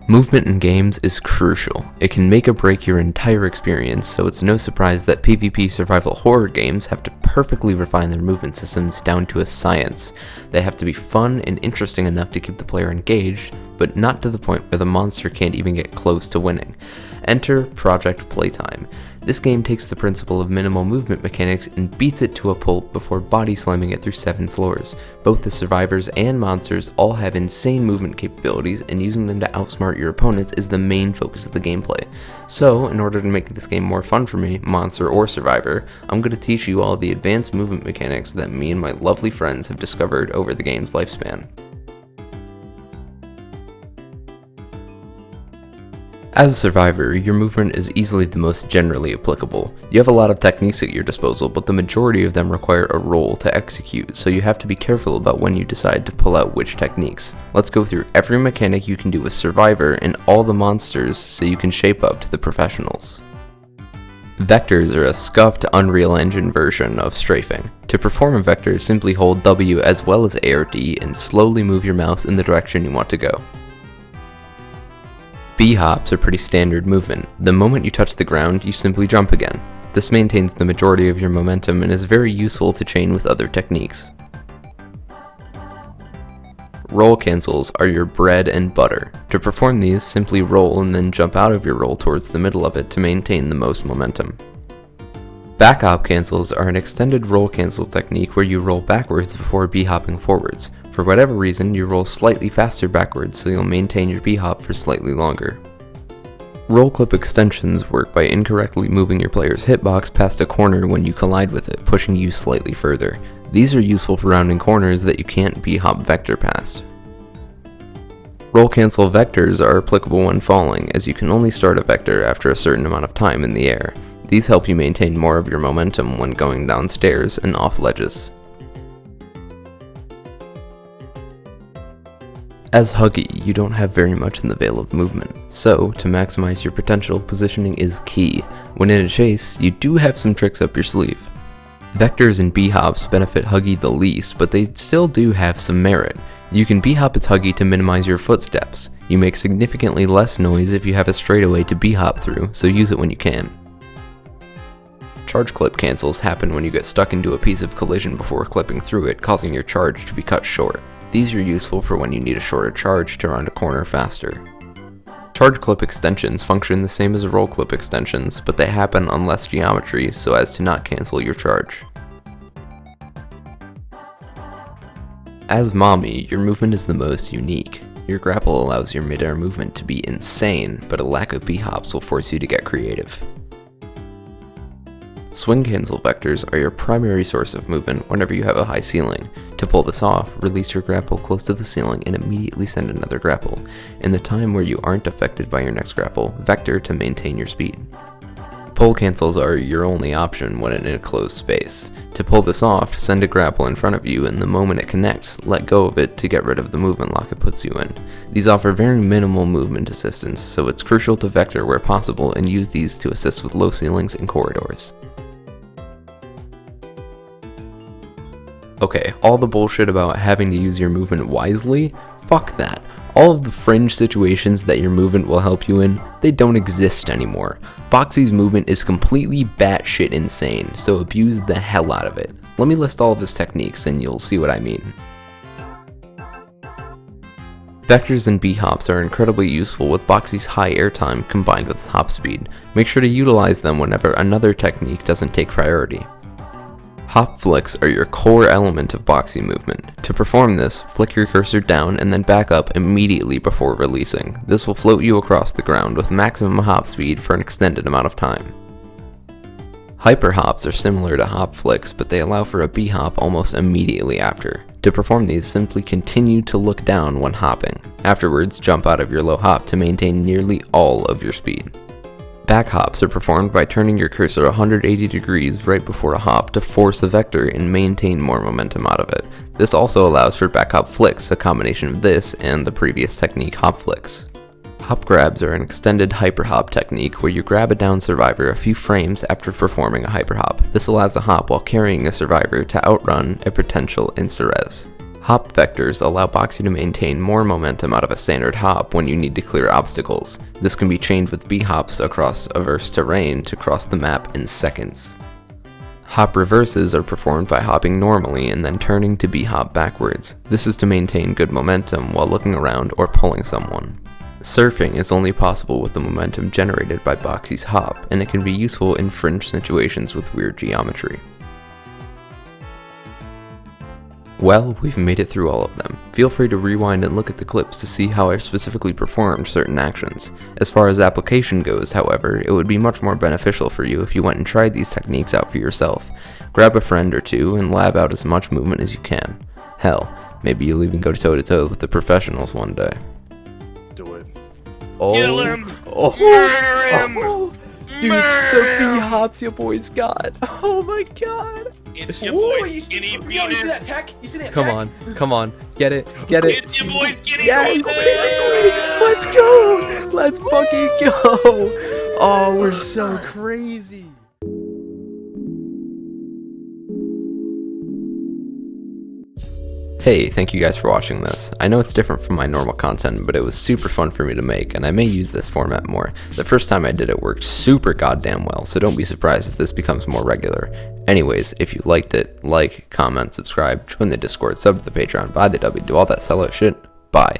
Movement in games is crucial. It can make or break your entire experience, so it's no surprise that PvP survival horror games have to perfectly refine their movement systems down to a science. They have to be fun and interesting enough to keep the player engaged, but not to the point where the monster can't even get close to winning. Enter Project Playtime. This game takes the principle of minimal movement mechanics and beats it to a pulp before body slamming it through 7 floors. Both the survivors and monsters all have insane movement capabilities, and using them to outsmart your opponents is the main focus of the gameplay. So, in order to make this game more fun for me, monster or survivor, I'm going to teach you all the advanced movement mechanics that me and my lovely friends have discovered over the game's lifespan. As a survivor, your movement is easily the most generally applicable. You have a lot of techniques at your disposal, but the majority of them require a role to execute, so you have to be careful about when you decide to pull out which techniques. Let's go through every mechanic you can do with Survivor and all the monsters so you can shape up to the professionals. Vectors are a scuffed Unreal Engine version of strafing. To perform a vector, simply hold W as well as A or D and slowly move your mouse in the direction you want to go. B-hops are pretty standard movement. The moment you touch the ground, you simply jump again. This maintains the majority of your momentum and is very useful to chain with other techniques. Roll cancels are your bread and butter. To perform these, simply roll and then jump out of your roll towards the middle of it to maintain the most momentum. Back-hop cancels are an extended roll cancel technique where you roll backwards before B-hopping forwards. For whatever reason, you roll slightly faster backwards, so you'll maintain your B-hop for slightly longer. Roll clip extensions work by incorrectly moving your player's hitbox past a corner when you collide with it, pushing you slightly further. These are useful for rounding corners that you can't B-hop vector past. Roll cancel vectors are applicable when falling, as you can only start a vector after a certain amount of time in the air. These help you maintain more of your momentum when going down stairs and off ledges. As Huggy, you don't have very much in the veil of movement, so to maximize your potential, positioning is key. When in a chase, you do have some tricks up your sleeve. Vectors and B-hops benefit Huggy the least, but they still do have some merit. You can B-hop as Huggy to minimize your footsteps. You make significantly less noise if you have a straightaway to B-hop through, so use it when you can. Charge clip cancels happen when you get stuck into a piece of collision before clipping through it, causing your charge to be cut short. These are useful for when you need a shorter charge to round a corner faster. Charge clip extensions function the same as roll clip extensions, but they happen on less geometry so as to not cancel your charge. As Mommy, your movement is the most unique. Your grapple allows your midair movement to be insane, but a lack of B-hops will force you to get creative. Swing cancel vectors are your primary source of movement whenever you have a high ceiling. To pull this off, release your grapple close to the ceiling and immediately send another grapple. In the time where you aren't affected by your next grapple, vector to maintain your speed. Pull cancels are your only option when in a closed space. To pull this off, send a grapple in front of you, and the moment it connects, let go of it to get rid of the movement lock it puts you in. These offer very minimal movement assistance, so it's crucial to vector where possible and use these to assist with low ceilings and corridors. Okay, all the bullshit about having to use your movement wisely? Fuck that. All of the fringe situations that your movement will help you in, they don't exist anymore. Boxy's movement is completely batshit insane, so abuse the hell out of it. Let me list all of his techniques and you'll see what I mean. Vectors and B-hops are incredibly useful with Boxy's high airtime combined with hop speed. Make sure to utilize them whenever another technique doesn't take priority. Hop flicks are your core element of Boxy movement. To perform this, flick your cursor down and then back up immediately before releasing. This will float you across the ground with maximum hop speed for an extended amount of time. Hyper hops are similar to hop flicks, but they allow for a B-hop almost immediately after. To perform these, simply continue to look down when hopping. Afterwards, jump out of your low hop to maintain nearly all of your speed. Back hops are performed by turning your cursor 180 degrees right before a hop to force a vector and maintain more momentum out of it. This also allows for back hop flicks, a combination of this and the previous technique hop flicks. Hop grabs are an extended hyper hop technique where you grab a down survivor a few frames after performing a hyper hop. This allows a hop while carrying a survivor to outrun a potential insta-res. Hop vectors allow Boxy to maintain more momentum out of a standard hop when you need to clear obstacles. This can be chained with B hops across averse terrain to cross the map in seconds. Hop reverses are performed by hopping normally and then turning to B hop backwards. This is to maintain good momentum while looking around or pulling someone. Surfing is only possible with the momentum generated by Boxy's hop, and it can be useful in fringe situations with weird geometry. Well, we've made it through all of them. Feel free to rewind and look at the clips to see how I specifically performed certain actions. As far as application goes, however, it would be much more beneficial for you if you went and tried these techniques out for yourself. Grab a friend or two and lab out as much movement as you can. Hell, maybe you'll even go toe-to-toe with the professionals one day. Do it. Oh, Kill him! oh, Murder him! oh, dude, Murder the him! B-hops your boy's got. Oh my god. It's your boy Ooh, Skinny you see that Penis! tech? You see that Come tech? on, come on, get it, get it. It's your boy Skinny Yes! Penis! Let's go! Let's fucking go! Oh, we're so crazy. Hey, thank you guys for watching this. I know it's different from my normal content, but it was super fun for me to make, and I may use this format more. The first time I did it worked super goddamn well, so don't be surprised if this becomes more regular. Anyways, if you liked it, like, comment, subscribe, join the Discord, sub to the Patreon, buy the DUBBY, do all that sellout shit. Bye.